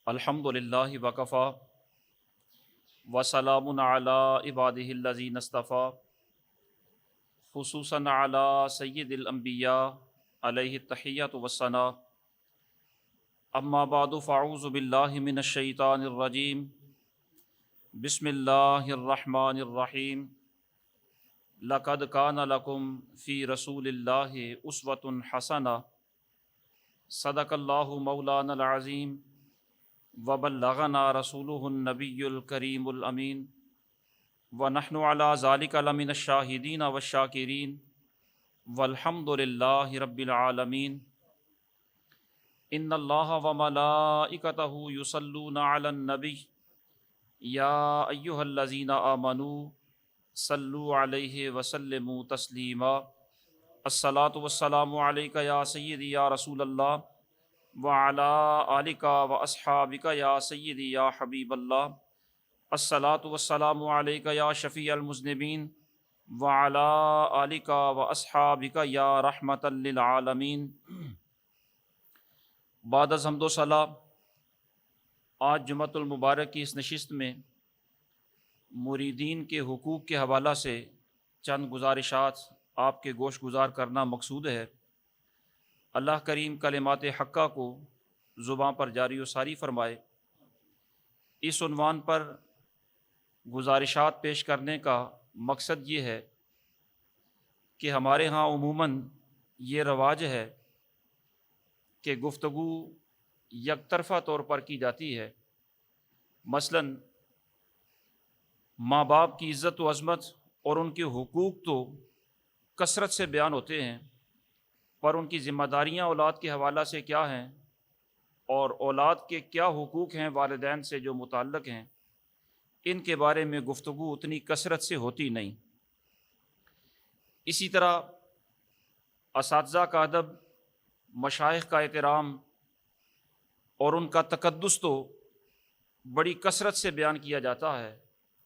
الحمدللہ وکفا وسلام علی عبادہ الذین اصطفیٰ خصوصاً علی سید الانبیاء علیہ التحیۃ والثناء اما بعد فاعوذ باللہ من الشیطان الرجیم بسم اللہ الرحمن الرحیم لقد کان لکم فی رسول اللہ اسوۃ حسنہ صدق اللہ مولانا العظیم وبلغنا رسولہ النبی الکریم الامین ونحن علی ذلک لمن الشاہدین والشاکرین والحمد للہ رب العالمین ان اللہ وملائکتہ یصلون علی النبی یا ایہا الذین آمنوا صلوا علیہ وسلموا تسلیما الصلاۃ والسلام علیک یا سیدی یا رسول اللہ وعلی آلک واصحابک یا سیدی یا حبیب اللہ الصلاۃ والسلام علیک یا شفیع المذنبین وعلی آلک واصحابک یا رحمۃ للعالمین۔ بعد از حمد و ثنا، آج جمعۃ المبارک کی اس نشست میں مریدین کے حقوق کے حوالہ سے چند گزارشات آپ کے گوش گزار کرنا مقصود ہے۔ اللہ کریم کلمات حقہ کو زباں پر جاری و ساری فرمائے۔ اس عنوان پر گزارشات پیش کرنے کا مقصد یہ ہے کہ ہمارے ہاں عموماً یہ رواج ہے کہ گفتگو یک طرفہ طور پر کی جاتی ہے۔ مثلاً ماں باپ کی عزت و عظمت اور ان کے حقوق تو کثرت سے بیان ہوتے ہیں، پر ان کی ذمہ داریاں اولاد کے حوالہ سے کیا ہیں اور اولاد کے کیا حقوق ہیں والدین سے جو متعلق ہیں، ان کے بارے میں گفتگو اتنی کثرت سے ہوتی نہیں۔ اسی طرح اساتذہ کا ادب، مشائخ کا احترام اور ان کا تقدس تو بڑی کثرت سے بیان کیا جاتا ہے۔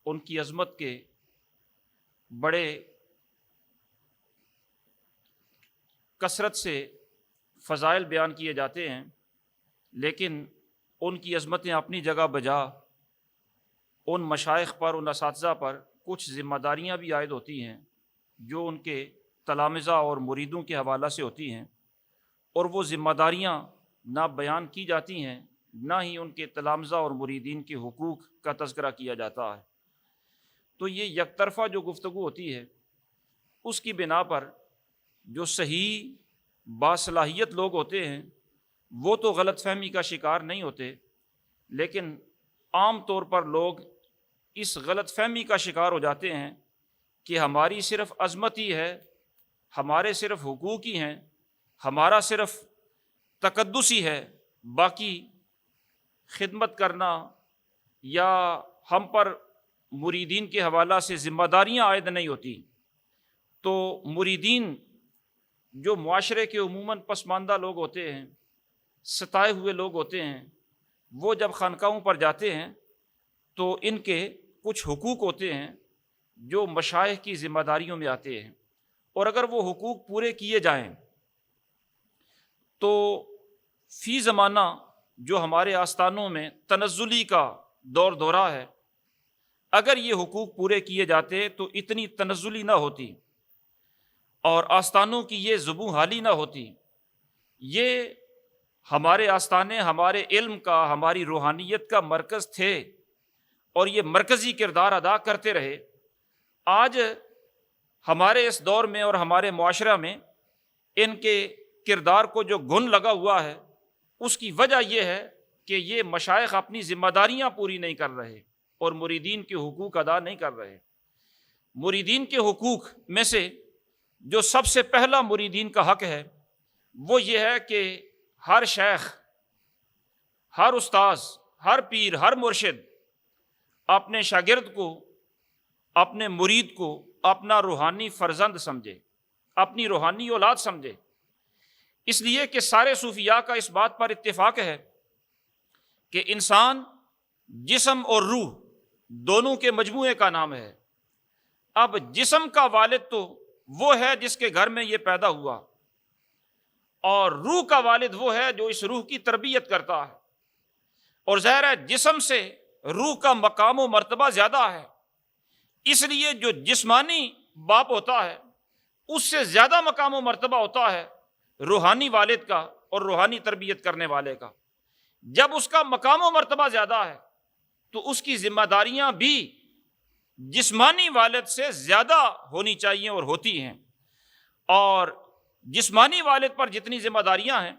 ان کی عظمت کے بڑے کثرت سے فضائل بیان کیے جاتے ہیں، لیکن ان کی عظمتیں اپنی جگہ بجا ان مشائخ پر، ان اساتذہ پر کچھ ذمہ داریاں بھی عائد ہوتی ہیں جو ان کے تلامذہ اور مریدوں کے حوالہ سے ہوتی ہیں، اور وہ ذمہ داریاں نہ بیان کی جاتی ہیں، نہ ہی ان کے تلامذہ اور مریدین کے حقوق کا تذکرہ کیا جاتا ہے۔ تو یہ یک طرفہ جو گفتگو ہوتی ہے، اس کی بنا پر جو صحیح باصلاحیت لوگ ہوتے ہیں وہ تو غلط فہمی کا شکار نہیں ہوتے، لیکن عام طور پر لوگ اس غلط فہمی کا شکار ہو جاتے ہیں کہ ہماری صرف عظمت ہی ہے، ہمارے صرف حقوق ہی ہیں، ہمارا صرف تقدس ہی ہے، باقی خدمت کرنا یا ہم پر مریدین کے حوالہ سے ذمہ داریاں عائد نہیں ہوتی۔ تو مریدین جو معاشرے کے عموماً پسماندہ لوگ ہوتے ہیں، ستائے ہوئے لوگ ہوتے ہیں، وہ جب خانقاہوں پر جاتے ہیں تو ان کے کچھ حقوق ہوتے ہیں جو مشائخ کی ذمہ داریوں میں آتے ہیں، اور اگر وہ حقوق پورے کیے جائیں تو فی زمانہ جو ہمارے آستانوں میں تنزلی کا دور دورہ ہے، اگر یہ حقوق پورے کیے جاتے تو اتنی تنزلی نہ ہوتی اور آستانوں کی یہ زبوں حالی نہ ہوتی۔ یہ ہمارے آستانے ہمارے علم کا، ہماری روحانیت کا مرکز تھے اور یہ مرکزی کردار ادا کرتے رہے۔ آج ہمارے اس دور میں اور ہمارے معاشرہ میں ان کے کردار کو جو گن لگا ہوا ہے، اس کی وجہ یہ ہے کہ یہ مشائخ اپنی ذمہ داریاں پوری نہیں کر رہے اور مریدین کے حقوق ادا نہیں کر رہے۔ مریدین کے حقوق میں سے جو سب سے پہلا مریدین کا حق ہے وہ یہ ہے کہ ہر شیخ، ہر استاذ، ہر پیر، ہر مرشد اپنے شاگرد کو، اپنے مرید کو اپنا روحانی فرزند سمجھے، اپنی روحانی اولاد سمجھے۔ اس لیے کہ سارے صوفیاء کا اس بات پر اتفاق ہے کہ انسان جسم اور روح دونوں کے مجموعے کا نام ہے۔ اب جسم کا والد تو وہ ہے جس کے گھر میں یہ پیدا ہوا، اور روح کا والد وہ ہے جو اس روح کی تربیت کرتا ہے۔ اور ظاہر ہے جسم سے روح کا مقام و مرتبہ زیادہ ہے، اس لیے جو جسمانی باپ ہوتا ہے اس سے زیادہ مقام و مرتبہ ہوتا ہے روحانی والد کا اور روحانی تربیت کرنے والے کا۔ جب اس کا مقام و مرتبہ زیادہ ہے تو اس کی ذمہ داریاں بھی جسمانی والد سے زیادہ ہونی چاہیے اور ہوتی ہیں، اور جسمانی والد پر جتنی ذمہ داریاں ہیں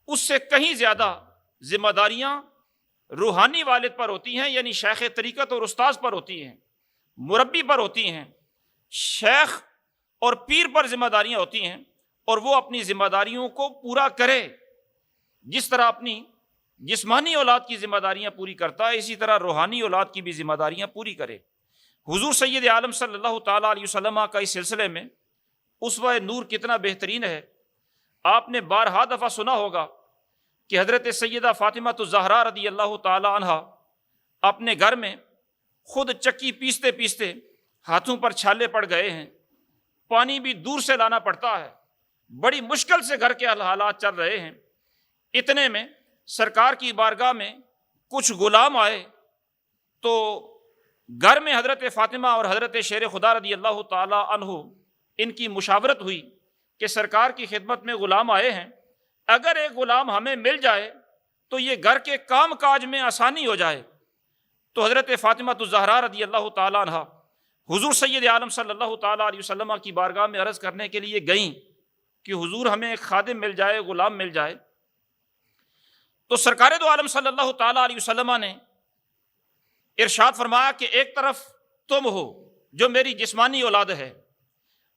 اس سے کہیں زیادہ ذمہ داریاں روحانی والد پر ہوتی ہیں، یعنی شیخ طریقت اور استاذ پر ہوتی ہیں، مربی پر ہوتی ہیں، شیخ اور پیر پر ذمہ داریاں ہوتی ہیں، اور وہ اپنی ذمہ داریوں کو پورا کرے۔ جس طرح اپنی جسمانی اولاد کی ذمہ داریاں پوری کرتا ہے، اسی طرح روحانی اولاد کی بھی ذمہ داریاں پوری کرے۔ حضور سید عالم صلی اللہ تعالیٰ علیہ وسلم کا اس سلسلے میں اسوہ نور کتنا بہترین ہے۔ آپ نے بارہا دفعہ سنا ہوگا کہ حضرت سیدہ فاطمہ الزہرا رضی اللہ تعالیٰ عنہا اپنے گھر میں خود چکی پیستے پیستے ہاتھوں پر چھالے پڑ گئے ہیں، پانی بھی دور سے لانا پڑتا ہے، بڑی مشکل سے گھر کے حالات چل رہے ہیں۔ اتنے میں سرکار کی بارگاہ میں کچھ غلام آئے تو گھر میں حضرت فاطمہ اور حضرت شیر خدا رضی اللہ تعالیٰ عنہ ان کی مشاورت ہوئی کہ سرکار کی خدمت میں غلام آئے ہیں، اگر ایک غلام ہمیں مل جائے تو یہ گھر کے کام کاج میں آسانی ہو جائے۔ تو حضرت فاطمہ الزہرا رضی اللہ تعالیٰ عنہ حضور سید عالم صلی اللہ تعالیٰ علیہ وسلم کی بارگاہ میں عرض کرنے کے لیے گئیں کہ حضور ہمیں ایک خادم مل جائے، غلام مل جائے۔ تو سرکار دو عالم صلی اللہ تعالیٰ علیہ وسلم نے ارشاد فرمایا کہ ایک طرف تم ہو جو میری جسمانی اولاد ہے،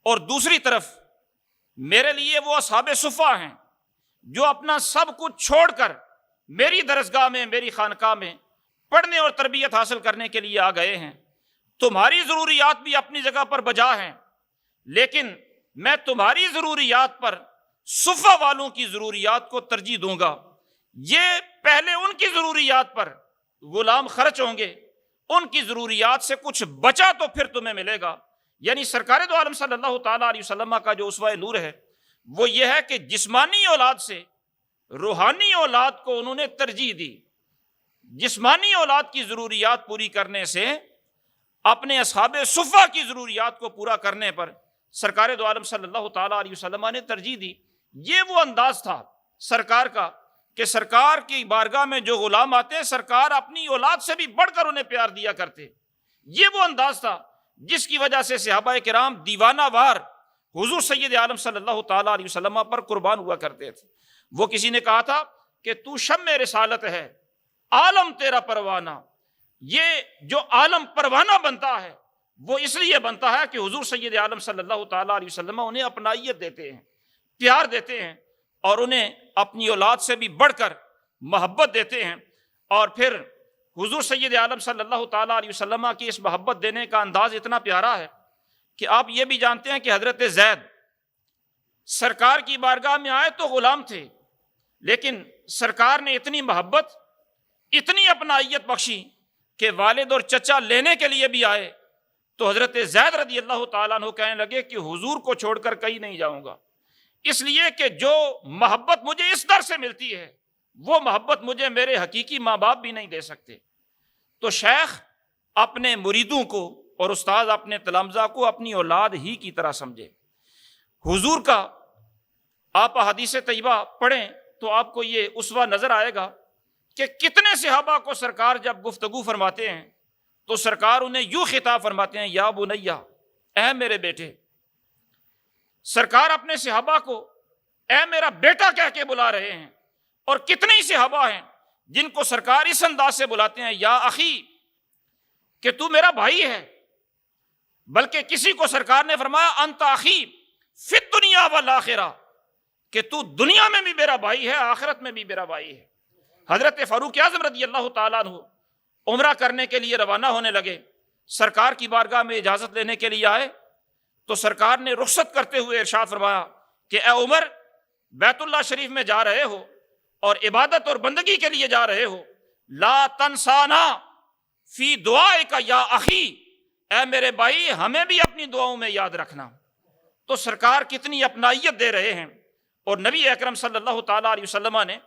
اور دوسری طرف میرے لیے وہ اصحاب صفہ ہیں جو اپنا سب کچھ چھوڑ کر میری درسگاہ میں، میری خانقاہ میں پڑھنے اور تربیت حاصل کرنے کے لیے آ گئے ہیں۔ تمہاری ضروریات بھی اپنی جگہ پر بجا ہیں، لیکن میں تمہاری ضروریات پر صفہ والوں کی ضروریات کو ترجیح دوں گا۔ یہ پہلے ان کی ضروریات پر غلام خرچ ہوں گے، ان کی ضروریات سے کچھ بچا تو پھر تمہیں ملے گا۔ یعنی سرکار دو عالم صلی اللہ تعالیٰ علیہ وسلم کا جو اسوہ نور ہے وہ یہ ہے کہ جسمانی اولاد سے روحانی اولاد کو انہوں نے ترجیح دی۔ جسمانی اولاد کی ضروریات پوری کرنے سے اپنے اصحاب صفہ کی ضروریات کو پورا کرنے پر سرکار دو عالم صلی اللہ تعالیٰ علیہ وسلم نے ترجیح دی۔ یہ وہ انداز تھا سرکار کا کہ سرکار کی بارگاہ میں جو غلام آتے ہیں سرکار اپنی اولاد سے بھی بڑھ کر انہیں پیار دیا کرتے۔ یہ وہ انداز تھا جس کی وجہ سے صحابہ کرام دیوانہ وار حضور سید عالم صلی اللہ تعالیٰ علیہ وسلم پر قربان ہوا کرتے تھے۔ وہ کسی نے کہا تھا کہ تو شمع رسالت ہے، عالم تیرا پروانہ۔ یہ جو عالم پروانہ بنتا ہے وہ اس لیے بنتا ہے کہ حضور سید عالم صلی اللہ تعالیٰ علیہ وسلم انہیں اپنائیت دیتے ہیں، پیار دیتے ہیں، اور انہیں اپنی اولاد سے بھی بڑھ کر محبت دیتے ہیں۔ اور پھر حضور سید عالم صلی اللہ تعالیٰ علیہ وسلم کی اس محبت دینے کا انداز اتنا پیارا ہے کہ آپ یہ بھی جانتے ہیں کہ حضرت زید سرکار کی بارگاہ میں آئے تو غلام تھے، لیکن سرکار نے اتنی محبت، اتنی اپنائیت بخشی کہ والد اور چچا لینے کے لیے بھی آئے تو حضرت زید رضی اللہ تعالیٰ عنہ کہنے لگے کہ حضور کو چھوڑ کر کہیں نہیں جاؤں گا، اس لیے کہ جو محبت مجھے اس در سے ملتی ہے وہ محبت مجھے میرے حقیقی ماں باپ بھی نہیں دے سکتے۔ تو شیخ اپنے مریدوں کو اور استاد اپنے تلامذہ کو اپنی اولاد ہی کی طرح سمجھے۔ حضور کا آپ احادیث طیبہ پڑھیں تو آپ کو یہ اسوہ نظر آئے گا کہ کتنے صحابہ کو سرکار جب گفتگو فرماتے ہیں تو سرکار انہیں یوں خطاب فرماتے ہیں، یا بنیا، اے میرے بیٹے۔ سرکار اپنے صحابہ کو اے میرا بیٹا کہہ کے بلا رہے ہیں، اور کتنے ہی صحابہ ہیں جن کو سرکار اس انداز سے بلاتے ہیں، یا اخی، کہ تو میرا بھائی ہے۔ بلکہ کسی کو سرکار نے فرمایا انت اخی فی الدنیا والآخرہ، کہ تو دنیا میں بھی میرا بھائی ہے، آخرت میں بھی میرا بھائی ہے۔ حضرت فاروق اعظم رضی اللہ تعالیٰ عنہ عمرہ کرنے کے لیے روانہ ہونے لگے، سرکار کی بارگاہ میں اجازت لینے کے لیے آئے تو سرکار نے رخصت کرتے ہوئے ارشاد فرمایا کہ اے عمر، بیت اللہ شریف میں جا رہے ہو اور عبادت اور بندگی کے لیے جا رہے ہو، لا تنسانا فی دعائک یا اخی، اے میرے بھائی ہمیں بھی اپنی دعاؤں میں یاد رکھنا۔ تو سرکار کتنی اپنائیت دے رہے ہیں۔ اور نبی اکرم صلی اللہ تعالیٰ علیہ وسلم نے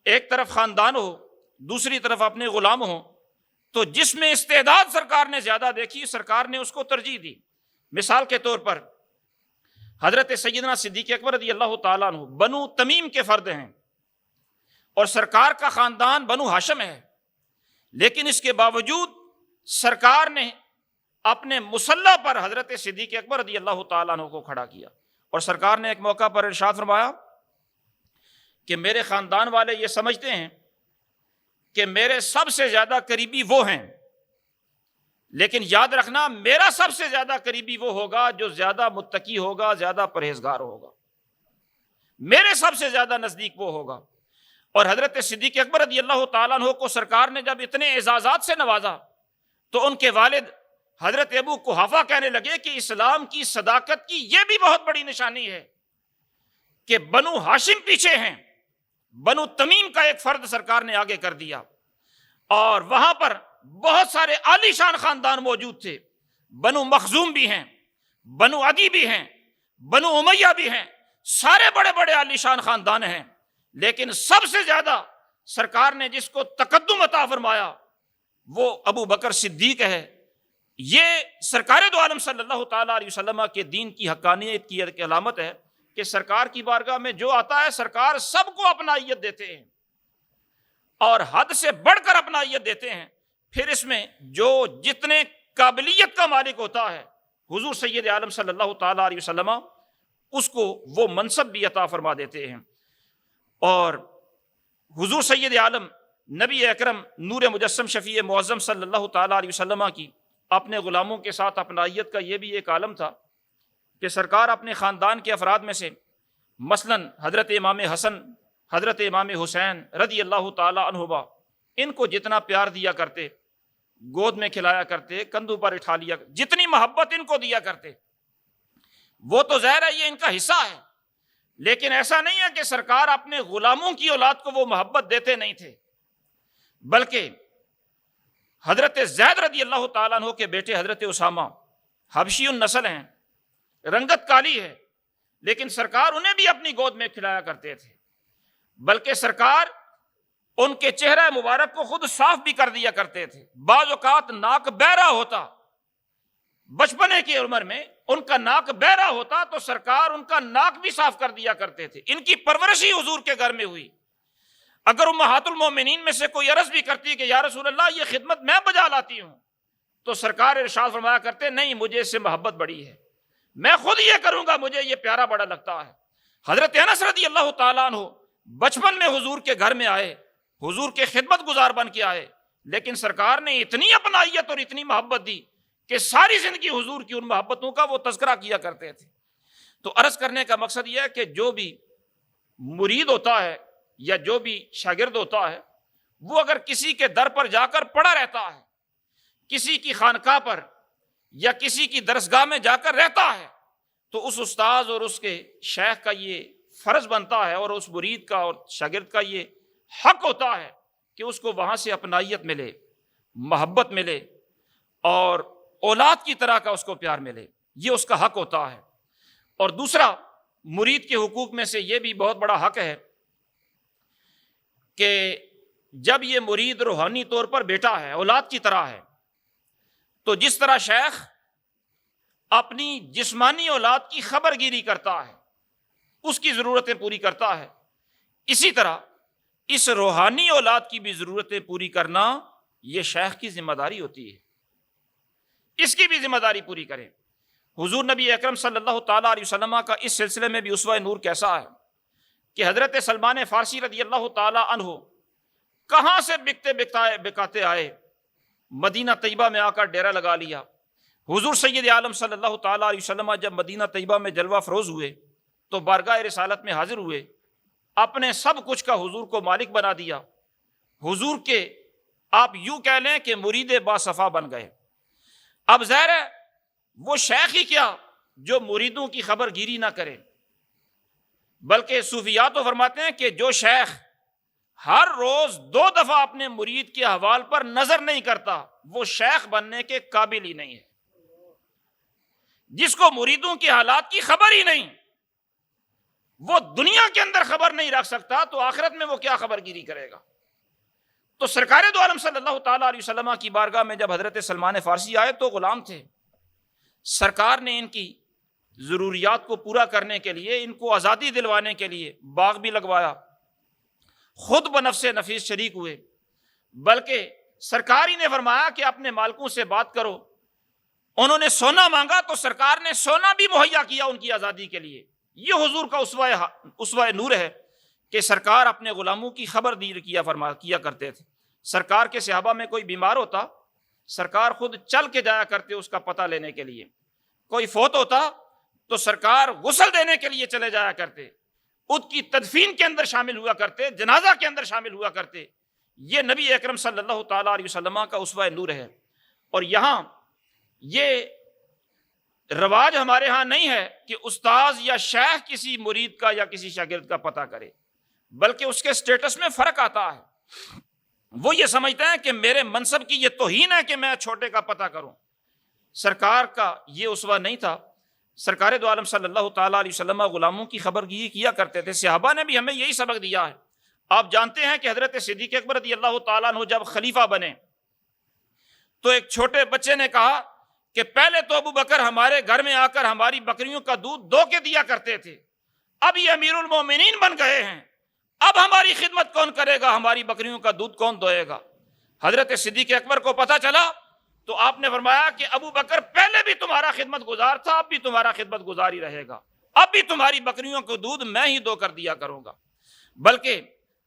ایک طرف خاندان ہو دوسری طرف اپنے غلام ہوں، تو جس میں استعداد سرکار نے زیادہ دیکھی سرکار نے اس کو ترجیح دی۔ مثال کے طور پر حضرت سیدنا صدیق اکبر رضی اللہ تعالیٰ عنہ بنو تمیم کے فرد ہیں اور سرکار کا خاندان بنو ہاشم ہے، لیکن اس کے باوجود سرکار نے اپنے مصلی پر حضرت صدیق اکبر رضی اللہ تعالیٰ عنہ کو کھڑا کیا، اور سرکار نے ایک موقع پر ارشاد فرمایا کہ میرے خاندان والے یہ سمجھتے ہیں کہ میرے سب سے زیادہ قریبی وہ ہیں، لیکن یاد رکھنا میرا سب سے زیادہ قریبی وہ ہوگا جو زیادہ متقی ہوگا، زیادہ پرہیزگار ہوگا، میرے سب سے زیادہ نزدیک وہ ہوگا۔ اور حضرت صدیق اکبر رضی اللہ تعالیٰ عنہ کو سرکار نے جب اتنے اعزازات سے نوازا تو ان کے والد حضرت ابو قحافہ کہنے لگے کہ اسلام کی صداقت کی یہ بھی بہت بڑی نشانی ہے کہ بنو ہاشم پیچھے ہیں، بنو تمیم کا ایک فرد سرکار نے آگے کر دیا، اور وہاں پر بہت سارے عالی شان خاندان موجود تھے، بنو مخزوم بھی ہیں، بنو عدی بھی ہیں، بنو امیہ بھی ہیں، سارے بڑے بڑے عالی شان خاندان ہیں، لیکن سب سے زیادہ سرکار نے جس کو تقدم عطا فرمایا وہ ابو بکر صدیق ہے۔ یہ سرکار دو عالم صلی اللہ تعالیٰ علیہ وسلم کے دین کی حقانیت کی ایک علامت ہے کہ سرکار کی بارگاہ میں جو آتا ہے سرکار سب کو اپنائیت دیتے ہیں اور حد سے بڑھ کر اپنائیت دیتے ہیں۔ پھر اس میں جو جتنے قابلیت کا مالک ہوتا ہے حضور سید عالم صلی اللہ تعالیٰ علیہ وسلم اس کو وہ منصب بھی عطا فرما دیتے ہیں۔ اور حضور سید عالم نبی اکرم نور مجسم شفیع معظم صلی اللہ تعالیٰ علیہ وسلم کی اپنے غلاموں کے ساتھ اپنائیت کا یہ بھی ایک عالم تھا کہ سرکار اپنے خاندان کے افراد میں سے مثلا حضرت امام حسن، حضرت امام حسین رضی اللہ تعالیٰ عنہما، ان کو جتنا پیار دیا کرتے، گود میں کھلایا کرتے، کندھوں پر اٹھا لیا، جتنی محبت ان کو دیا کرتے، وہ تو ظاہر ہے یہ ان کا حصہ ہے، لیکن ایسا نہیں ہے کہ سرکار اپنے غلاموں کی اولاد کو وہ محبت دیتے نہیں تھے، بلکہ حضرت زید رضی اللہ تعالیٰ عنہ کے بیٹے حضرت اسامہ حبشی النسل ہیں، رنگت کالی ہے، لیکن سرکار انہیں بھی اپنی گود میں کھلایا کرتے تھے، بلکہ سرکار ان کے چہرہ مبارک کو خود صاف بھی کر دیا کرتے تھے۔ بعض اوقات ناک بہرا ہوتا، بچپنے کی عمر میں ان کا ناک بہرا ہوتا تو سرکار ان کا ناک بھی صاف کر دیا کرتے تھے۔ ان کی پرورش ہی حضور کے گھر میں ہوئی۔ اگر امہات المومنین میں سے کوئی عرض بھی کرتی کہ یا رسول اللہ یہ خدمت میں بجا لاتی ہوں، تو سرکار ارشاد فرمایا کرتے نہیں، مجھے اس سے محبت بڑی ہے، میں خود یہ کروں گا، مجھے یہ پیارا بڑا لگتا ہے۔ حضرت انس رضی اللہ تعالیٰ عنہ بچپن میں حضور کے گھر میں آئے، حضور کے خدمت گزار بن کے آئے، لیکن سرکار نے اتنی اپنائیت اور اتنی محبت دی کہ ساری زندگی حضور کی ان محبتوں کا وہ تذکرہ کیا کرتے تھے۔ تو عرض کرنے کا مقصد یہ ہے کہ جو بھی مرید ہوتا ہے یا جو بھی شاگرد ہوتا ہے، وہ اگر کسی کے در پر جا کر پڑا رہتا ہے، کسی کی خانقاہ پر یا کسی کی درسگاہ میں جا کر رہتا ہے، تو اس استاذ اور اس کے شیخ کا یہ فرض بنتا ہے اور اس مرید کا اور شاگرد کا یہ حق ہوتا ہے کہ اس کو وہاں سے اپنائیت ملے، محبت ملے اور اولاد کی طرح کا اس کو پیار ملے، یہ اس کا حق ہوتا ہے۔ اور دوسرا مرید کے حقوق میں سے یہ بھی بہت بڑا حق ہے کہ جب یہ مرید روحانی طور پر بیٹا ہے، اولاد کی طرح ہے، تو جس طرح شیخ اپنی جسمانی اولاد کی خبر گیری کرتا ہے، اس کی ضرورتیں پوری کرتا ہے، اسی طرح اس روحانی اولاد کی بھی ضرورتیں پوری کرنا یہ شیخ کی ذمہ داری ہوتی ہے، اس کی بھی ذمہ داری پوری کریں۔ حضور نبی اکرم صلی اللہ تعالیٰ علیہ وسلم کا اس سلسلے میں بھی اسوہ نور کیسا ہے کہ حضرت سلمان فارسی رضی اللہ تعالیٰ عنہ کہاں سے بکتے بکاتے آئے، مدینہ طیبہ میں آ کر ڈیرا لگا لیا۔ حضور سید عالم صلی اللہ تعالیٰ علیہ وسلم جب مدینہ طیبہ میں جلوہ فروز ہوئے تو بارگاہ رسالت میں حاضر ہوئے، اپنے سب کچھ کا حضور کو مالک بنا دیا، حضور کے آپ یوں کہہ لیں کہ مرید باصفا بن گئے۔ اب ظاہر ہے وہ شیخ ہی کیا جو مریدوں کی خبر گیری نہ کرے، بلکہ صوفیات تو فرماتے ہیں کہ جو شیخ ہر روز 2 دفعہ اپنے مرید کے احوال پر نظر نہیں کرتا وہ شیخ بننے کے قابل ہی نہیں ہے۔ جس کو مریدوں کے حالات کی خبر ہی نہیں، وہ دنیا کے اندر خبر نہیں رکھ سکتا تو آخرت میں وہ کیا خبر گیری کرے گا۔ تو سرکار دو عالم صلی اللہ تعالیٰ علیہ وسلم کی بارگاہ میں جب حضرت سلمان فارسی آئے تو غلام تھے. سرکار نے ان کی ضروریات کو پورا کرنے کے لیے، ان کو آزادی دلوانے کے لیے باغ بھی لگوایا، خود بنفس نفیس شریک ہوئے، بلکہ سرکار ہی نے فرمایا کہ اپنے مالکوں سے بات کرو. انہوں نے سونا مانگا تو سرکار نے سونا بھی مہیا کیا ان کی آزادی کے لیے. یہ حضور کا اسوہ نور ہے کہ سرکار اپنے غلاموں کی خبر کیا کرتے تھے. سرکار کے صحابہ میں کوئی بیمار ہوتا، سرکار خود چل کے جایا کرتے اس کا پتہ لینے کے لیے. کوئی فوت ہوتا تو سرکار غسل دینے کے لیے چلے جایا کرتے، اس کی تدفین کے اندر شامل ہوا کرتے، جنازہ کے اندر شامل ہوا کرتے. یہ نبی اکرم صلی اللہ تعالیٰ علیہ وسلم کا اسوہ نور ہے. اور یہاں یہ رواج ہمارے ہاں نہیں ہے کہ استاذ یا شیخ کسی مرید کا یا کسی شاگرد کا پتہ کرے، بلکہ اس کے سٹیٹس میں فرق آتا ہے. وہ یہ سمجھتے ہیں کہ میرے منصب کی یہ توہین ہے کہ میں چھوٹے کا پتہ کروں. سرکار کا یہ اسوہ نہیں تھا. سرکار دو عالم صلی اللہ تعالیٰ علیہ وسلم غلاموں کی خبر گیری کیا کرتے تھے. صحابہ نے بھی ہمیں یہی سبق دیا ہے. آپ جانتے ہیں کہ حضرت صدیق اکبر رضی اللہ تعالیٰ عنہ جب خلیفہ بنے تو ایک چھوٹے بچے نے کہا کہ پہلے تو ابو بکر ہمارے گھر میں آ کر ہماری بکریوں کا دودھ دو کے دیا کرتے تھے، اب یہ امیر المومنین بن گئے ہیں، اب ہماری خدمت کون کرے گا، ہماری بکریوں کا دودھ کون دوئے گا. حضرت صدیق اکبر کو پتہ چلا تو آپ نے فرمایا کہ ابو بکر پہلے بھی تمہارا خدمت گزار تھا، اب بھی تمہارا خدمت گزار ہی رہے گا، اب بھی تمہاری بکریوں کو دودھ میں ہی دو کر دیا کروں گا. بلکہ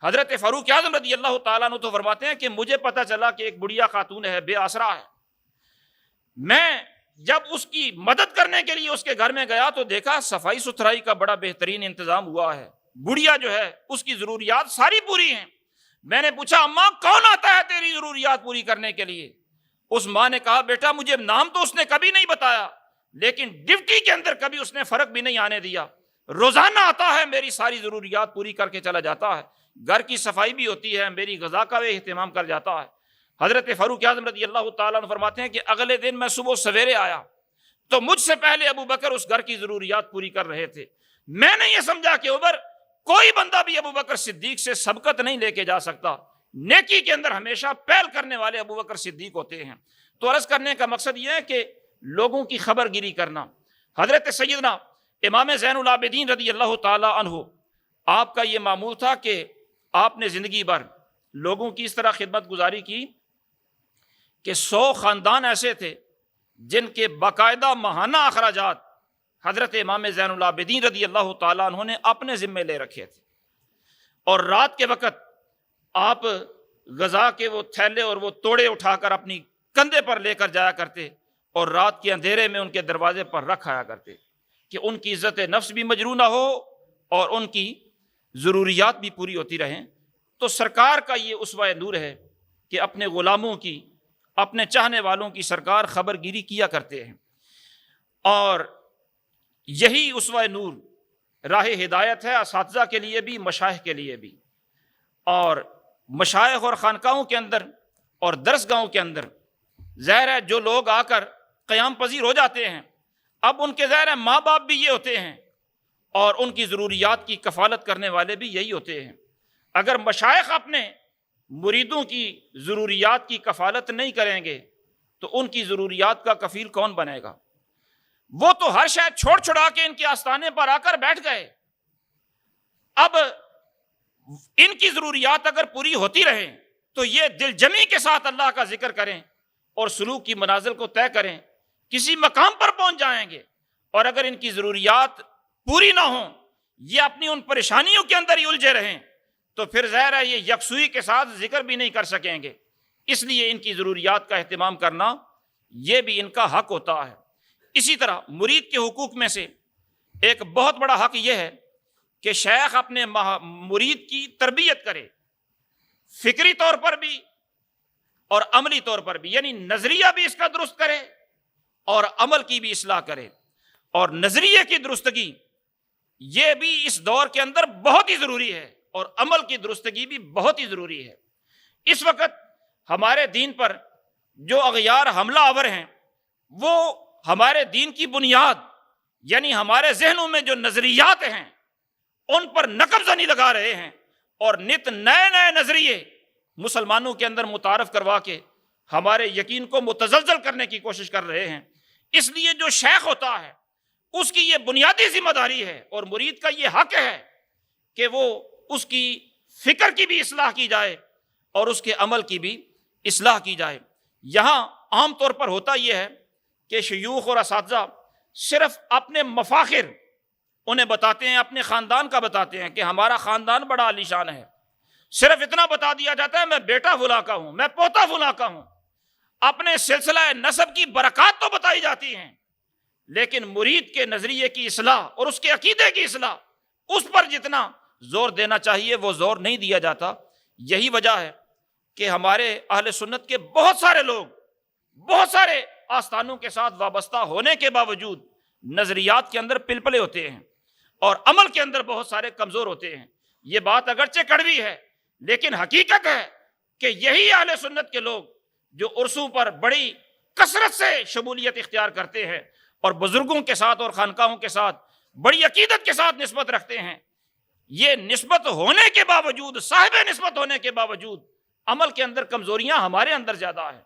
حضرت فاروق اعظم رضی اللہ تعالیٰ عنہ تو فرماتے ہیں کہ مجھے پتہ چلا کہ ایک بڑھیا خاتون ہے، بے آسرا ہے. میں جب اس کی مدد کرنے کے لیے اس کے گھر میں گیا تو دیکھا صفائی ستھرائی کا بڑا بہترین انتظام ہوا ہے، بڑھیا جو ہے اس کی ضروریات ساری پوری ہیں. میں نے پوچھا اماں کون آتا ہے تیری ضروریات پوری کرنے کے لیے؟ اس ماں نے کہا بیٹا مجھے نام تو اس نے کبھی نہیں بتایا، لیکن ڈیوٹی کے اندر کبھی اس نے فرق بھی نہیں آنے دیا، روزانہ آتا ہے میری ساری ضروریات پوری کر کے چلا جاتا ہے، گھر کی صفائی بھی ہوتی ہے، میری غذا کا بھی اہتمام کر جاتا ہے. حضرت فاروق اعظم رضی اللہ تعالیٰ عنہ فرماتے ہیں کہ اگلے دن میں صبح سویرے آیا تو مجھ سے پہلے ابو بکر اس گھر کی ضروریات پوری کر رہے تھے. میں نے یہ سمجھا کہ عمر کوئی بندہ بھی ابو بکر صدیق سے سبقت نہیں لے کے جا سکتا، نیکی کے اندر ہمیشہ پہل کرنے والے ابو بکر صدیق ہوتے ہیں. تو عرض کرنے کا مقصد یہ ہے کہ لوگوں کی خبر گیری کرنا. حضرت سیدنا امام زین العابدین رضی اللہ تعالیٰ عنہ، آپ کا یہ معمول تھا کہ آپ نے زندگی بھر لوگوں کی اس طرح خدمت گزاری کی کہ 100 خاندان ایسے تھے جن کے باقاعدہ ماہانہ اخراجات حضرت امام زین العابدین رضی اللہ تعالیٰ عنہ نے اپنے ذمے لے رکھے تھے. اور رات کے وقت آپ غذا کے وہ تھیلے اور وہ توڑے اٹھا کر اپنی کندھے پر لے کر جایا کرتے اور رات کے اندھیرے میں ان کے دروازے پر رکھ آیا کرتے کہ ان کی عزت نفس بھی مجروح نہ ہو اور ان کی ضروریات بھی پوری ہوتی رہیں. تو سرکار کا یہ اسوہ نور ہے کہ اپنے غلاموں کی، اپنے چاہنے والوں کی سرکار خبر گیری کیا کرتے ہیں. اور یہی اسوہ نور راہ ہدایت ہے اساتذہ کے لیے بھی، مشائخ کے لیے بھی. اور مشائخ اور خانقاہوں کے اندر اور درسگاہوں کے اندر ظاہر ہے جو لوگ آ کر قیام پذیر ہو جاتے ہیں، اب ان کے ظاہر ہے ماں باپ بھی یہ ہوتے ہیں اور ان کی ضروریات کی کفالت کرنے والے بھی یہی ہوتے ہیں. اگر مشائخ اپنے مریدوں کی ضروریات کی کفالت نہیں کریں گے تو ان کی ضروریات کا کفیل کون بنے گا؟ وہ تو ہر شے چھوڑ چھڑا کے ان کے آستانے پر آ کر بیٹھ گئے. اب ان کی ضروریات اگر پوری ہوتی رہیں تو یہ دل جمی کے ساتھ اللہ کا ذکر کریں اور سلوک کی منازل کو طے کریں، کسی مقام پر پہنچ جائیں گے. اور اگر ان کی ضروریات پوری نہ ہوں، یہ اپنی ان پریشانیوں کے اندر ہی الجھے رہیں تو پھر ظاہر ہے یہ یکسوئی کے ساتھ ذکر بھی نہیں کر سکیں گے. اس لیے ان کی ضروریات کا اہتمام کرنا یہ بھی ان کا حق ہوتا ہے. اسی طرح مرید کے حقوق میں سے ایک بہت بڑا حق یہ ہے کہ شیخ اپنے مرید کی تربیت کرے، فکری طور پر بھی اور عملی طور پر بھی، یعنی نظریہ بھی اس کا درست کرے اور عمل کی بھی اصلاح کرے. اور نظریے کی درستگی یہ بھی اس دور کے اندر بہت ہی ضروری ہے اور عمل کی درستگی بھی بہت ہی ضروری ہے. اس وقت ہمارے دین پر جو اغیار حملہ آور ہیں وہ ہمارے دین کی بنیاد یعنی ہمارے ذہنوں میں جو نظریات ہیں ان پر نقب زنی لگا رہے ہیں اور نت نئے نئے نظریے مسلمانوں کے اندر متعارف کروا کے ہمارے یقین کو متزلزل کرنے کی کوشش کر رہے ہیں۔ اس لیے جو شیخ ہوتا ہے اس کی یہ بنیادی ذمہ داری ہے اور مرید کا یہ حق ہے کہ وہ اس کی فکر کی بھی اصلاح کی جائے اور اس کے عمل کی بھی اصلاح کی جائے۔ یہاں عام طور پر ہوتا یہ ہے کہ شیوخ اور اساتذہ صرف اپنے مفاخر انہیں بتاتے ہیں، اپنے خاندان کا بتاتے ہیں کہ ہمارا خاندان بڑا عالی شان ہے، صرف اتنا بتا دیا جاتا ہے میں بیٹا فلاں کا ہوں، میں پوتا فلاں کا ہوں، اپنے سلسلہ نسب کی برکات تو بتائی جاتی ہیں، لیکن مرید کے نظریے کی اصلاح اور اس کے عقیدے کی اصلاح اس پر جتنا زور دینا چاہیے وہ زور نہیں دیا جاتا۔ یہی وجہ ہے کہ ہمارے اہل سنت کے بہت سارے لوگ بہت سارے آستانوں کے ساتھ وابستہ ہونے کے باوجود نظریات کے اندر پلپلے ہوتے ہیں اور عمل کے اندر بہت سارے کمزور ہوتے ہیں۔ یہ بات اگرچہ کڑوی ہے لیکن حقیقت ہے کہ یہی اہل سنت کے لوگ جو عرسوں پر بڑی کثرت سے شمولیت اختیار کرتے ہیں اور بزرگوں کے ساتھ اور خانقاہوں کے ساتھ بڑی عقیدت کے ساتھ نسبت رکھتے ہیں، یہ نسبت ہونے کے باوجود، صاحب نسبت ہونے کے باوجود عمل کے اندر کمزوریاں ہمارے اندر زیادہ ہیں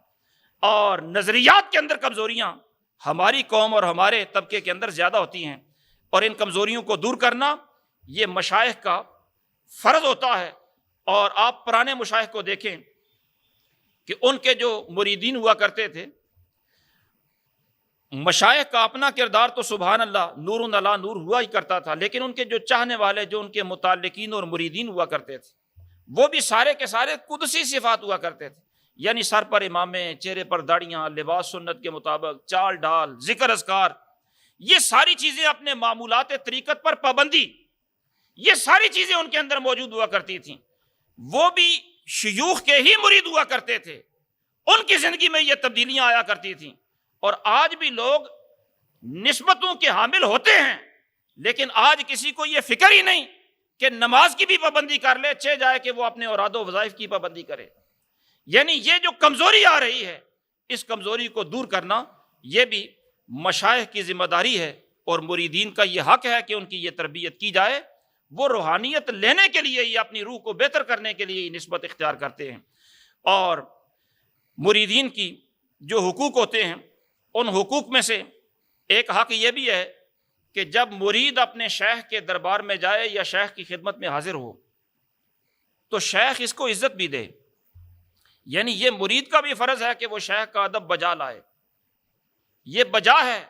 اور نظریات کے اندر کمزوریاں ہماری قوم اور ہمارے طبقے کے اندر زیادہ ہوتی ہیں، اور ان کمزوریوں کو دور کرنا یہ مشائخ کا فرض ہوتا ہے۔ اور آپ پرانے مشائخ کو دیکھیں کہ ان کے جو مریدین ہوا کرتے تھے، مشائخ کا اپنا کردار تو سبحان اللہ نور علی نور ہوا ہی کرتا تھا، لیکن ان کے جو چاہنے والے، جو ان کے متعلقین اور مریدین ہوا کرتے تھے، وہ بھی سارے کے سارے قدسی صفات ہوا کرتے تھے، یعنی سر پر امامے، چہرے پر داڑیاں، لباس سنت کے مطابق، چال ڈال، ذکر اذکار، یہ ساری چیزیں اپنے معمولات طریقت پر پابندی، یہ ساری چیزیں ان کے اندر موجود ہوا کرتی تھیں۔ وہ بھی شیوخ کے ہی مرید ہوا کرتے تھے، ان کی زندگی میں یہ تبدیلیاں آیا کرتی تھیں، اور آج بھی لوگ نسبتوں کے حامل ہوتے ہیں، لیکن آج کسی کو یہ فکر ہی نہیں کہ نماز کی بھی پابندی کر لے، چہ جائے کہ وہ اپنے اوراد و وظائف کی پابندی کرے۔ یعنی یہ جو کمزوری آ رہی ہے، اس کمزوری کو دور کرنا یہ بھی مشائخ کی ذمہ داری ہے، اور مریدین کا یہ حق ہے کہ ان کی یہ تربیت کی جائے۔ وہ روحانیت لینے کے لیے ہی، اپنی روح کو بہتر کرنے کے لیے ہی نسبت اختیار کرتے ہیں، اور مریدین کی جو حقوق ہوتے ہیں ان حقوق میں سے ایک حق یہ بھی ہے کہ جب مرید اپنے شیخ کے دربار میں جائے یا شیخ کی خدمت میں حاضر ہو تو شیخ اس کو عزت بھی دے، یعنی یہ مرید کا بھی فرض ہے کہ وہ شیخ کا ادب بجا لائے۔ یہ بجا ہے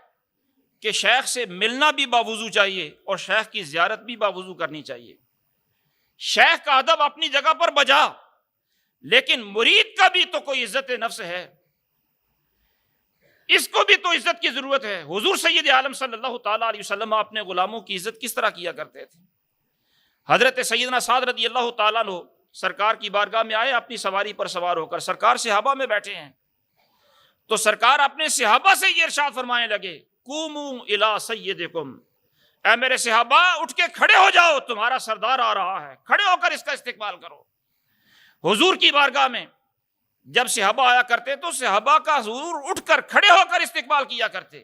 کہ شیخ سے ملنا بھی باوضو چاہیے اور شیخ کی زیارت بھی باوضو کرنی چاہیے۔ شیخ کا ادب اپنی جگہ پر بجا، لیکن مرید کا بھی تو کوئی عزت نفس ہے، اس کو بھی تو عزت کی ضرورت ہے۔ حضور سید عالم صلی اللہ تعالیٰ علیہ وسلم اپنے غلاموں کی عزت کس طرح کیا کرتے تھے؟ حضرت سیدنا سعد رضی اللہ تعالیٰ عنہ سرکار کی بارگاہ میں آئے اپنی سواری پر سوار ہو کر، سرکار صحابہ میں بیٹھے ہیں، تو سرکار اپنے صحابہ سے یہ ارشاد فرمانے لگے، قوموا الی سیدکم، اے میرے صحابہ اٹھ کے کھڑے ہو جاؤ، تمہارا سردار آ رہا ہے، کھڑے ہو کر اس کا استقبال کرو۔ حضور کی بارگاہ میں جب صحابہ آیا کرتے تو صحابہ کا حضور اٹھ کر کھڑے ہو کر استقبال کیا کرتے،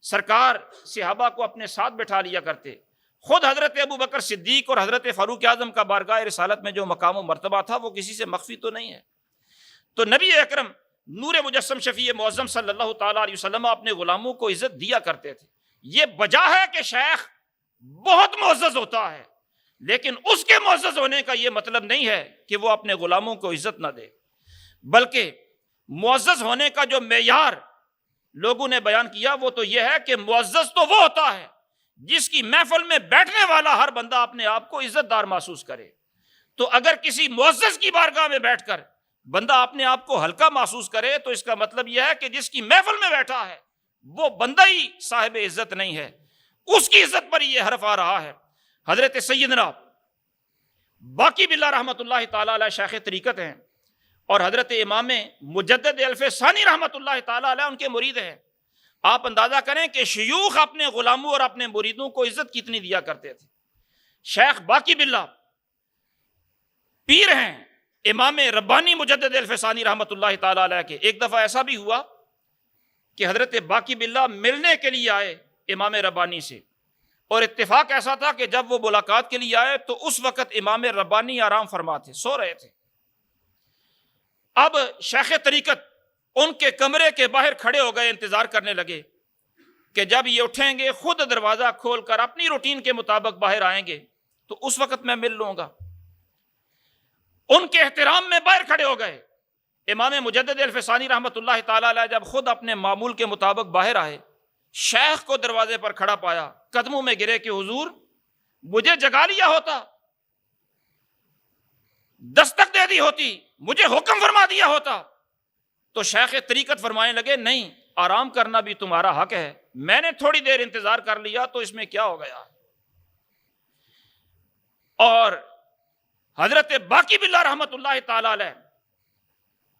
سرکار صحابہ کو اپنے ساتھ بٹھا لیا کرتے۔ خود حضرت ابو بکر صدیق اور حضرت فاروق اعظم کا بارگاہ رسالت میں جو مقام و مرتبہ تھا وہ کسی سے مخفی تو نہیں ہے۔ تو نبی اکرم نور مجسم شفیع معظم صلی اللہ تعالیٰ علیہ وسلم اپنے غلاموں کو عزت دیا کرتے تھے۔ یہ وجہ ہے کہ شیخ بہت معزز ہوتا ہے، لیکن اس کے معزز ہونے کا یہ مطلب نہیں ہے کہ وہ اپنے غلاموں کو عزت نہ دے، بلکہ معزز ہونے کا جو معیار لوگوں نے بیان کیا وہ تو یہ ہے کہ معزز تو وہ ہوتا ہے جس کی محفل میں بیٹھنے والا ہر بندہ اپنے آپ کو عزت دار محسوس کرے۔ تو اگر کسی معزز کی بارگاہ میں بیٹھ کر بندہ اپنے آپ کو ہلکا محسوس کرے تو اس کا مطلب یہ ہے کہ جس کی محفل میں بیٹھا ہے وہ بندہ ہی صاحب عزت نہیں ہے، اس کی عزت پر یہ حرف آ رہا ہے۔ حضرت سیدنا باقی باللہ رحمۃ اللہ تعالیٰ علیہ شیخ طریقت ہیں، اور حضرت امام مجدد الف ثانی رحمۃ اللہ تعالیٰ علیہ ان کے مرید ہیں۔ آپ اندازہ کریں کہ شیوخ اپنے غلاموں اور اپنے مریدوں کو عزت کتنی دیا کرتے تھے۔ شیخ باقی باللہ پیر ہیں امام ربانی مجدد الف ثانی رحمۃ اللہ تعالیٰ علیہ کے۔ ایک دفعہ ایسا بھی ہوا کہ حضرت باقی باللہ ملنے کے لیے آئے امام ربانی سے، اور اتفاق ایسا تھا کہ جب وہ ملاقات کے لیے آئے تو اس وقت امام ربانی آرام فرما تھے، سو رہے تھے۔ اب شیخ طریقت ان کے کمرے کے باہر کھڑے ہو گئے، انتظار کرنے لگے کہ جب یہ اٹھیں گے خود دروازہ کھول کر اپنی روٹین کے مطابق باہر آئیں گے تو اس وقت میں مل لوں گا۔ ان کے احترام میں باہر کھڑے ہو گئے۔ امام مجدد الفسانی رحمۃ اللہ تعالی علیہ جب خود اپنے معمول کے مطابق باہر آئے، شیخ کو دروازے پر کھڑا پایا، قدموں میں گرے کہ حضور مجھے جگا لیا ہوتا، دستک دے دی ہوتی، مجھے حکم فرما دیا ہوتا۔ تو شیخ طریقت فرمانے لگے نہیں، آرام کرنا بھی تمہارا حق ہے، میں نے تھوڑی دیر انتظار کر لیا تو اس میں کیا ہو گیا۔ اور حضرت باقی باللہ رحمۃ اللہ تعالی علیہ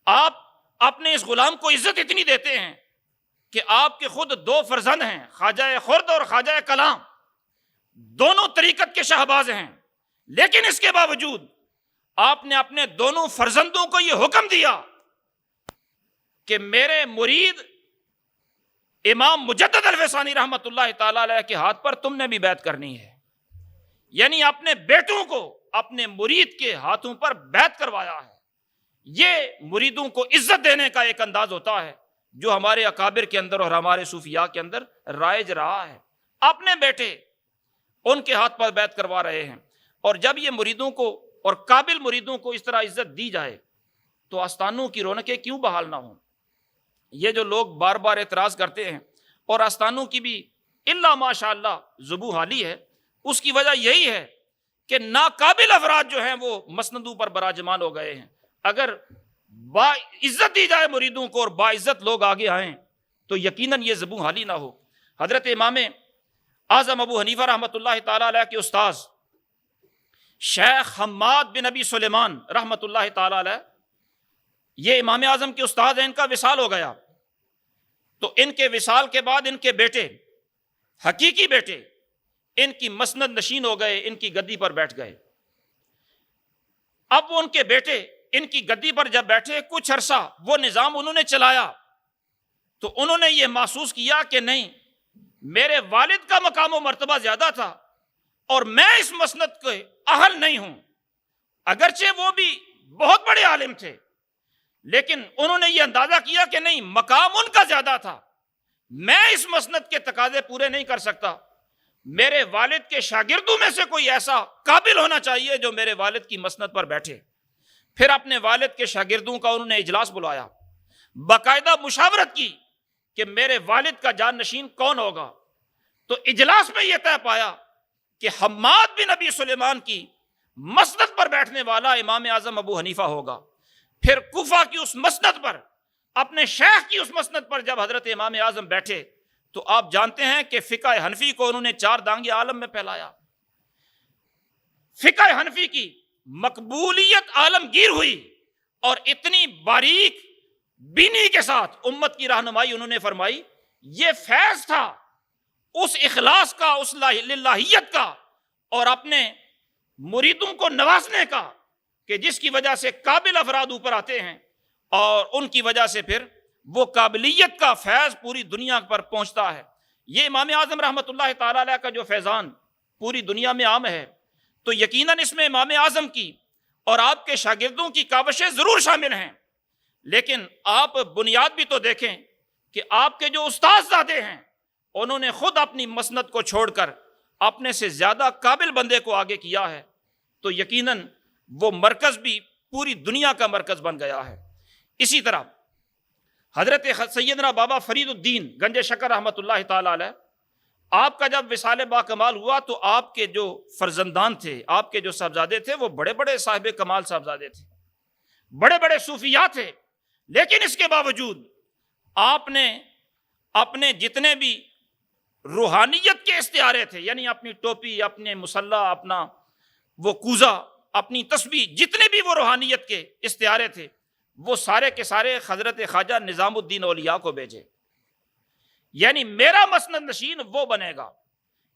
آپ اپنے اس غلام کو عزت اتنی دیتے ہیں کہ آپ کے خود دو فرزند ہیں، خواجہ خرد اور خواجہ کلام، دونوں طریقت کے شہباز ہیں، لیکن اس کے باوجود آپ نے اپنے دونوں فرزندوں کو یہ حکم دیا کہ میرے مرید امام مجدد الفسانی رحمۃ اللہ تعالی علیہ کے ہاتھ پر تم نے بھی بیعت کرنی ہے، یعنی اپنے بیٹوں کو اپنے مرید کے ہاتھوں پر بیعت کروایا ہے۔ یہ مریدوں کو عزت دینے کا ایک انداز ہوتا ہے جو ہمارے اکابر کے اندر اور ہمارے صوفیاء کے اندر رائج رہا ہے۔ اپنے بیٹے ان کے ہاتھ پر بیعت کروا رہے ہیں، اور جب یہ مریدوں کو اور قابل مریدوں کو اس طرح عزت دی جائے تو آستانوں کی رونقیں کیوں بحال نہ ہوں؟ یہ جو لوگ بار بار اعتراض کرتے ہیں اور آستانوں کی بھی الا ماشاء اللہ زبوں حالی ہے، اس کی وجہ یہی ہے کہ ناقابل افراد جو ہیں وہ مسندوں پر براجمان ہو گئے ہیں۔ اگر با عزت دی جائے مریدوں کو اور باعزت لوگ آگے آئیں تو یقیناً یہ زبوں حالی نہ ہو۔ حضرت امام اعظم ابو حنیفہ رحمۃ اللہ تعالی علیہ کے استاذ شیخ حماد بن ابی سلیمان رحمۃ اللہ تعالی علیہ، یہ امام اعظم کے استاد ہیں، ان کا وصال ہو گیا تو ان کے وصال کے بعد ان کے بیٹے، حقیقی بیٹے، ان کی مسند نشین ہو گئے، ان کی گدی پر بیٹھ گئے۔ اب وہ ان کے بیٹے ان کی گدی پر جب بیٹھے، کچھ عرصہ وہ نظام انہوں نے چلایا تو انہوں نے یہ محسوس کیا کہ نہیں، میرے والد کا مقام و مرتبہ زیادہ تھا اور میں اس مسند کے اہل نہیں ہوں۔ اگرچہ وہ بھی بہت بڑے عالم تھے، لیکن انہوں نے یہ اندازہ کیا کہ نہیں، مقام ان کا زیادہ تھا، میں اس مسند کے تقاضے پورے نہیں کر سکتا، میرے والد کے شاگردوں میں سے کوئی ایسا قابل ہونا چاہیے جو میرے والد کی مسند پر بیٹھے۔ پھر اپنے والد کے شاگردوں کا انہوں نے اجلاس بلایا، باقاعدہ مشاورت کی کہ میرے والد کا جان نشین کون ہوگا، تو اجلاس میں یہ طے پایا کہ حماد بن ابی سلیمان کی مسند پر بیٹھنے والا امام اعظم ابو حنیفہ ہوگا۔ پھر کوفہ کی اس مسند پر، اپنے شیخ کی اس مسند پر جب حضرت امام اعظم بیٹھے تو آپ جانتے ہیں کہ فقہ حنفی کو انہوں نے 4 دانگے عالم میں پھیلایا۔ فقہ حنفی کی مقبولیت عالمگیر ہوئی اور اتنی باریک بینی کے ساتھ امت کی رہنمائی انہوں نے فرمائی۔ یہ فیض تھا اس اخلاص کا، اس للہیت کا اور اپنے مریدوں کو نوازنے کا کہ جس کی وجہ سے قابل افراد اوپر آتے ہیں اور ان کی وجہ سے پھر وہ قابلیت کا فیض پوری دنیا پر پہنچتا ہے۔ یہ امام اعظم رحمۃ اللہ تعالی علیہ کا جو فیضان پوری دنیا میں عام ہے تو یقیناً اس میں امام اعظم کی اور آپ کے شاگردوں کی کاوشیں ضرور شامل ہیں، لیکن آپ بنیاد بھی تو دیکھیں کہ آپ کے جو استاد زادے ہیں انہوں نے خود اپنی مسند کو چھوڑ کر اپنے سے زیادہ قابل بندے کو آگے کیا ہے، تو یقیناً وہ مرکز بھی پوری دنیا کا مرکز بن گیا ہے۔ اسی طرح حضرت سیدنا بابا فرید الدین گنج شکر رحمۃ اللہ تعالی علیہ، آپ کا جب وصال با کمال ہوا تو آپ کے جو فرزندان تھے، آپ کے جو صاحبزادے تھے، وہ بڑے بڑے صاحب کمال صاحبزادے تھے، بڑے بڑے صوفیاء تھے، لیکن اس کے باوجود آپ نے اپنے جتنے بھی روحانیت کے استعارے تھے، یعنی اپنی ٹوپی، اپنے مسلح، اپنا وہ کوزہ، اپنی تسبیح، جتنے بھی وہ روحانیت کے استعارے تھے، وہ سارے کے سارے حضرت خواجہ نظام الدین اولیاء کو بھیجے، یعنی میرا مسند نشین وہ بنے گا۔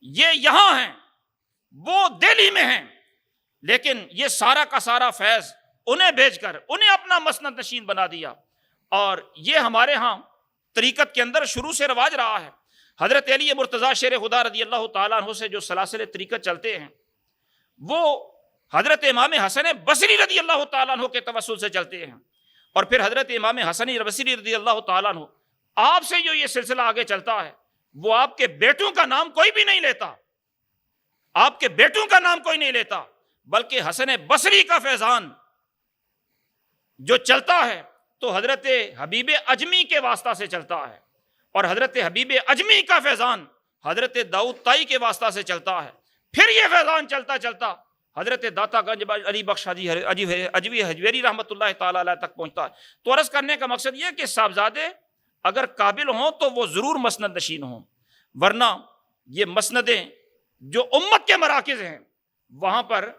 یہ یہاں ہیں، وہ دہلی میں ہیں، لیکن یہ سارا کا سارا فیض انہیں بھیج کر انہیں اپنا مسند نشین بنا دیا، اور یہ ہمارے ہاں طریقت کے اندر شروع سے رواج رہا ہے۔ حضرت علی مرتضیٰ شیر خدا رضی اللہ تعالیٰ عنہ سے جو سلاسل طریقت چلتے ہیں وہ حضرت امام حسن بصری رضی اللہ تعالیٰ عنہ کے توسل سے چلتے ہیں، اور پھر حضرت امام حسن بصری رضی اللہ تعالیٰ عنہ، آپ سے جو یہ سلسلہ آگے چلتا ہے، وہ آپ کے بیٹوں کا نام کوئی بھی نہیں لیتا، آپ کے بیٹوں کا نام کوئی نہیں لیتا، بلکہ حسن بصری کا فیضان جو چلتا ہے تو حضرت حبیب اجمی کے واسطہ سے چلتا ہے، اور حضرت حبیب اجمی کا فیضان حضرت داؤد طائی کے واسطہ سے چلتا ہے، پھر یہ فیضان چلتا چلتا حضرت داتا گنج علی بخش اجوی حجویری رحمۃ اللہ تعالی علیہ تک پہنچتا ہے۔ تو عرض کرنے کا مقصد یہ کہ صاحبزادے اگر قابل ہوں تو وہ ضرور مسند نشین ہوں، ورنہ یہ مسندیں جو امت کے مراکز ہیں وہاں پر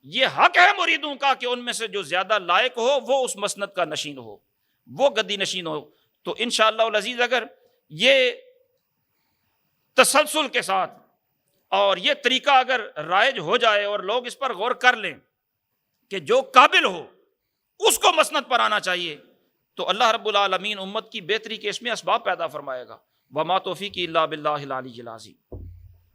یہ حق ہے مریدوں کا کہ ان میں سے جو زیادہ لائق ہو وہ اس مسند کا نشین ہو، وہ گدی نشین ہو۔ تو انشاءاللہ العزیز اگر یہ تسلسل کے ساتھ اور یہ طریقہ اگر رائج ہو جائے اور لوگ اس پر غور کر لیں کہ جو قابل ہو اس کو مسند پر آنا چاہیے، تو اللہ رب العالمین امت کی بہتری کے اس میں اسباب پیدا فرمائے گا۔ وما توفیقی الا باللہ العلی العظیم۔